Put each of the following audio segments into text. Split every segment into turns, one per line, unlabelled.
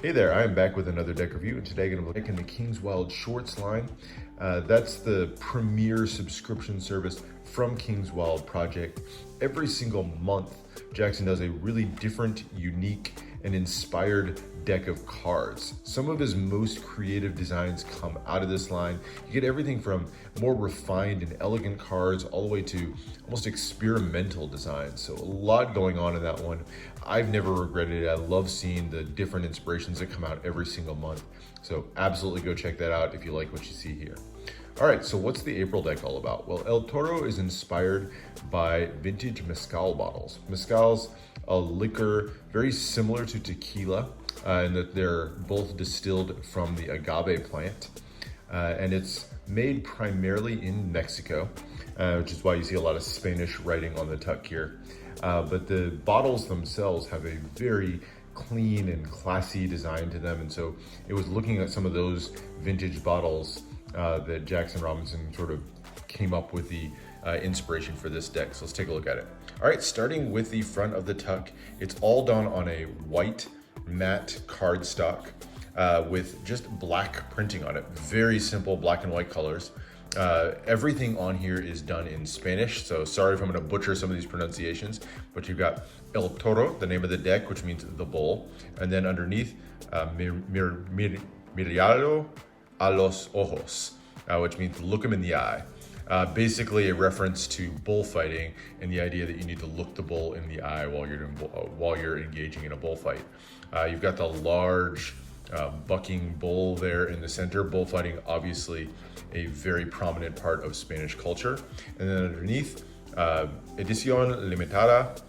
Hey there, I am back with another deck review, and today I'm going to look at the King's Wild Shorts line. That's the premier subscription service from King's Wild Project. Every single month, Jackson does a really different, unique, and inspired deck of cards. Some of his most creative designs come out of this line. You get everything from more refined and elegant cards all the way to almost experimental designs. So a lot going on in that one. I've never regretted it. I love seeing the different inspirations that come out every single month. So absolutely go check that out if you like what you see here. All right, so what's the April deck all about? Well, El Toro is inspired by vintage mezcal bottles. Mezcal's a liquor very similar to tequila in that they're both distilled from the agave plant. And it's made primarily in Mexico, which is why you see a lot of Spanish writing on the tuck here. But the bottles themselves have a very clean and classy design to them. And so it was looking at some of those vintage bottles that Jackson Robinson sort of came up with the inspiration for this deck. So let's take a look at it. All right, starting with the front of the tuck, it's all done on a white matte cardstock with just black printing on it. Very simple black and white colors. Everything on here is done in Spanish, so sorry if I'm going to butcher some of these pronunciations, but you've got El Toro, the name of the deck, which means the bull, and then underneath, mirado a los ojos, which means look him in the eye. Basically a reference to bullfighting and the idea that you need to look the bull in the eye while you're engaging in a bullfight. You've got the large bucking bull there in the center. Bullfighting, obviously a very prominent part of Spanish culture. And then underneath, edición limitada,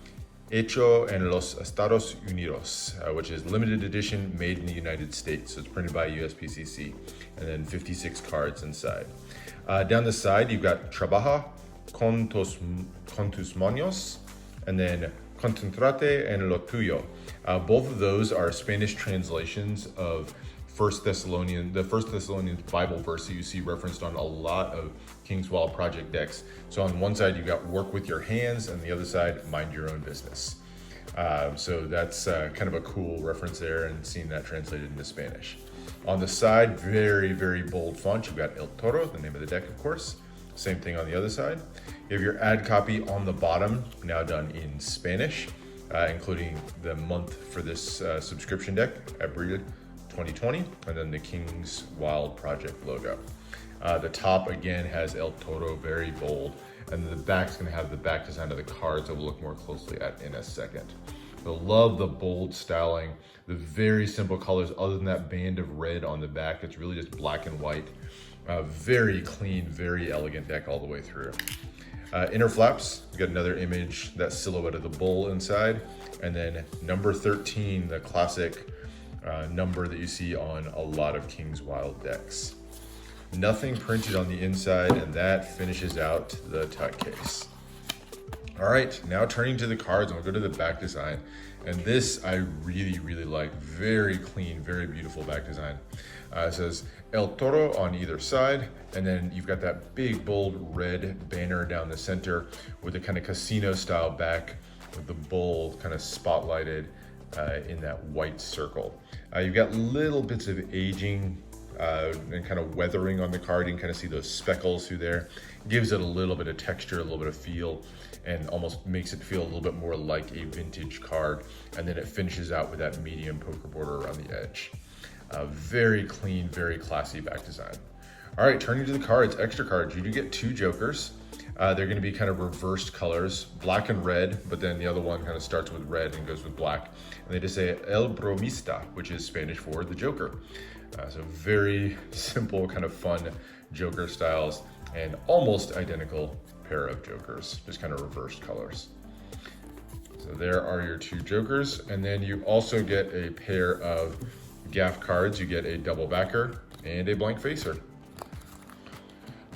hecho en los Estados Unidos, which is limited edition, made in the United States. So it's printed by USPCC, and then 56 cards inside. Down the side, you've got trabaja con tus manos, and then concéntrate en lo tuyo. Both of those are Spanish translations of the First Thessalonians Bible verse that you see referenced on a lot of King's Wild Project decks. So on one side, you've got work with your hands, and the other side, mind your own business. So that's kind of a cool reference there, and seeing that translated into Spanish. On the side, very, very bold font. You've got El Toro, the name of the deck, of course. Same thing on the other side. You have your ad copy on the bottom, now done in Spanish, including the month for this subscription deck, Abril 2020, and then the King's Wild Project logo. The top, again, has El Toro, very bold, and the back's gonna have the back design of the cards that we'll look more closely at in a second. So love the bold styling, the very simple colors other than that band of red on the back. It's really just black and white. Very clean, very elegant deck all the way through. Inner flaps, we got another image, that silhouette of the bull inside. And then number 13, the classic number that you see on a lot of King's Wild decks. Nothing printed on the inside, and that finishes out the tuck case. All right, now turning to the cards, and we'll go to the back design. And this I really, really like. Very clean, very beautiful back design. It says El Toro on either side, and then you've got that big, bold red banner down the center with a kind of casino style back with the bull kind of spotlighted in that white circle. You've got little bits of aging and kind of weathering on the card. You can kind of see those speckles through there. Gives it a little bit of texture, a little bit of feel, and almost makes it feel a little bit more like a vintage card. And then it finishes out with that medium poker border around the edge. Very clean, very classy back design. All right, turning to the cards, extra cards. You do get two jokers. They're gonna be kind of reversed colors, black and red, but then the other one kind of starts with red and goes with black. And they just say El Bromista, which is Spanish for the Joker. So very simple, kind of fun Joker styles, and almost identical pair of Jokers, just kind of reversed colors. So there are your two Jokers. And then you also get a pair of gaff cards. You get a double backer and a blank facer.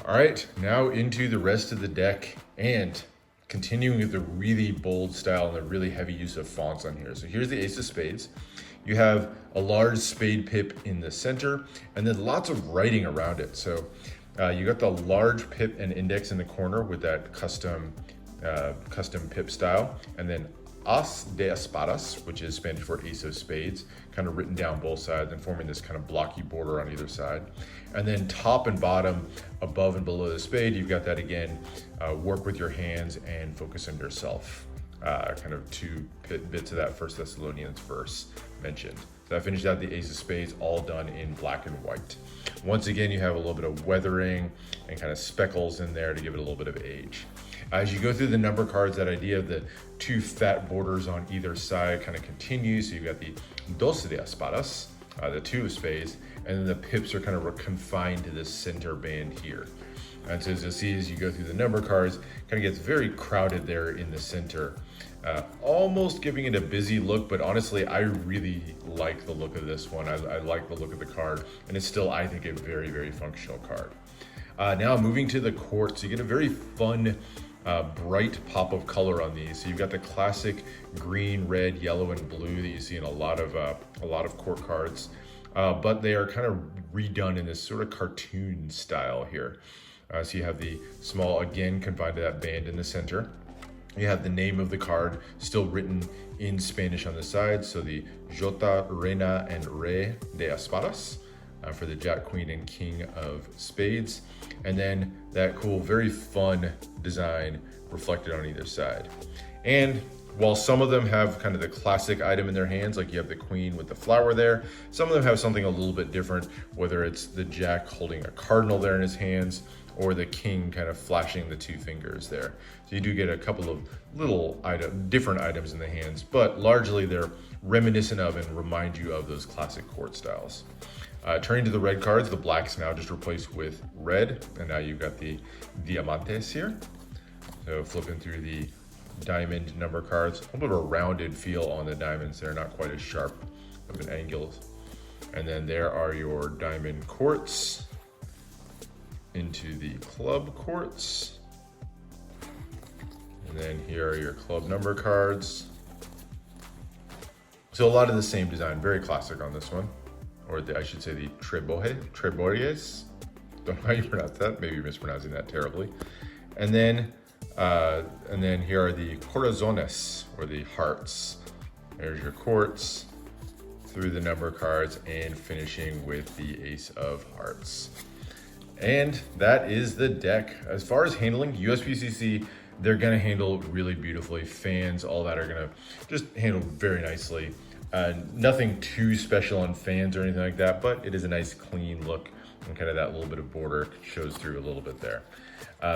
All right, now into the rest of the deck, and continuing with the really bold style and the really heavy use of fonts on here. So here's the Ace of Spades. You have a large spade pip in the center, and then lots of writing around it. So you got the large pip and index in the corner with that custom pip style, and then As de espadas, which is Spanish for ace of spades, kind of written down both sides and forming this kind of blocky border on either side. And then top and bottom, above and below the spade, you've got that again, work with your hands and focus on yourself. Kind of two bits of that First Thessalonians verse mentioned. So I finished out the ace of spades, all done in black and white. Once again, you have a little bit of weathering and kind of speckles in there to give it a little bit of age. As you go through the number cards, that idea of the two fat borders on either side kind of continues. So you've got the dos de espadas, the two of spades, and then the pips are kind of confined to this center band here. And so as you'll see, as you go through the number cards, kind of gets very crowded there in the center, almost giving it a busy look, but honestly, I really like the look of this one. I like the look of the card, and it's still, I think, a very, very functional card. Now moving to the quartz, you get a very fun, bright pop of color on these. So you've got the classic green, red, yellow, and blue that you see in a lot of court cards, but they are kind of redone in this sort of cartoon style here. So you have the small, again, confined to that band in the center. You have the name of the card still written in Spanish on the side. So the Jota, Reina, and Rey de Espadas for the Jack, Queen, and King of Spades. And then that cool, very fun design reflected on either side. And while some of them have kind of the classic item in their hands, like you have the queen with the flower there, some of them have something a little bit different, whether it's the jack holding a cardinal there in his hands, or the king kind of flashing the two fingers there. So you do get a couple of little different items in the hands, but largely they're reminiscent of and remind you of those classic court styles. Turning to the red cards, the black's now just replaced with red, and now you've got the diamantes here. So flipping through the diamond number cards, a little bit of a rounded feel on the diamonds. They're not quite as sharp of an angle. And then there are your diamond quartz into the club quartz. And then here are your club number cards. So a lot of the same design, very classic on this one. Or I should say the trebores. Don't know how you pronounce that. Maybe you're mispronouncing that terribly. And then here are the corazones, or the hearts. There's your quartz through the number cards and finishing with the ace of hearts. And that is the deck. As far as handling, USPCC, they're gonna handle really beautifully. Fans, all that are gonna just handle very nicely. Nothing too special on fans or anything like that, but it is a nice clean look, and kind of that little bit of border shows through a little bit there.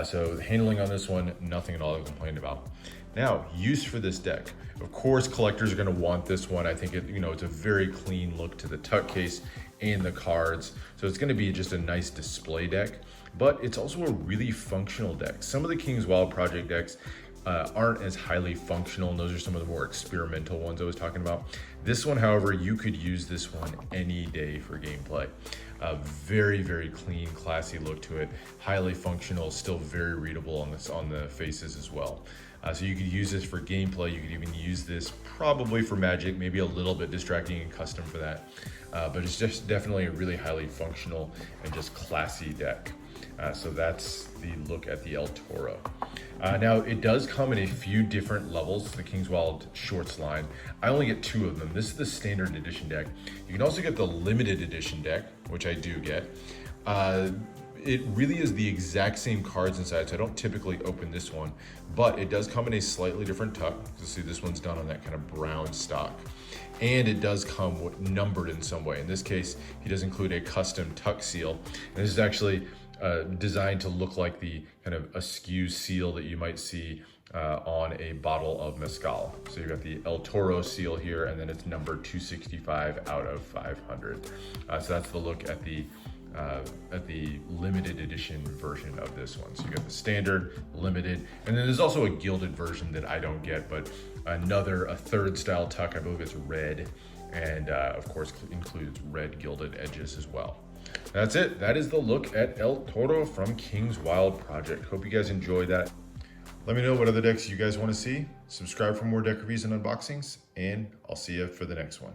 So handling on this one, nothing at all to complain about. Now, use for this deck. Of course, collectors are gonna want this one. I think it's a very clean look to the tuck case and the cards. So it's gonna be just a nice display deck, but it's also a really functional deck. Some of the King's Wild Project decks aren't as highly functional, and those are some of the more experimental ones I was talking about. This one, however, you could use this one any day for gameplay. Very, very clean, classy look to it, highly functional, still very readable on the faces as well. So you could use this for gameplay. You could even use this probably for Magic, maybe a little bit distracting and custom for that. But it's just definitely a really highly functional and just classy deck. So that's the look at the El Toro. Now, it does come in a few different levels, the King's Wild Shorts line. I only get 2 of them. This is the standard edition deck. You can also get the limited edition deck, which I do get. It really is the exact same cards inside, so I don't typically open this one, but it does come in a slightly different tuck. You'll see this one's done on that kind of brown stock. And it does come numbered in some way. In this case, he does include a custom tuck seal. And this is actually designed to look like the kind of askew seal that you might see on a bottle of mezcal. So you've got the El Toro seal here, and then it's numbered 265 out of 500. So that's the look at the limited edition version of this one. So you got the standard, limited, and then there's also a gilded version that I don't get, but a third style tuck. I believe it's red, and of course includes red gilded edges as well. That's it. That is the look at El Toro from King's Wild Project. Hope you guys enjoyed that. Let me know what other decks you guys want to see. Subscribe for more deck reviews and unboxings, and I'll see you for the next one.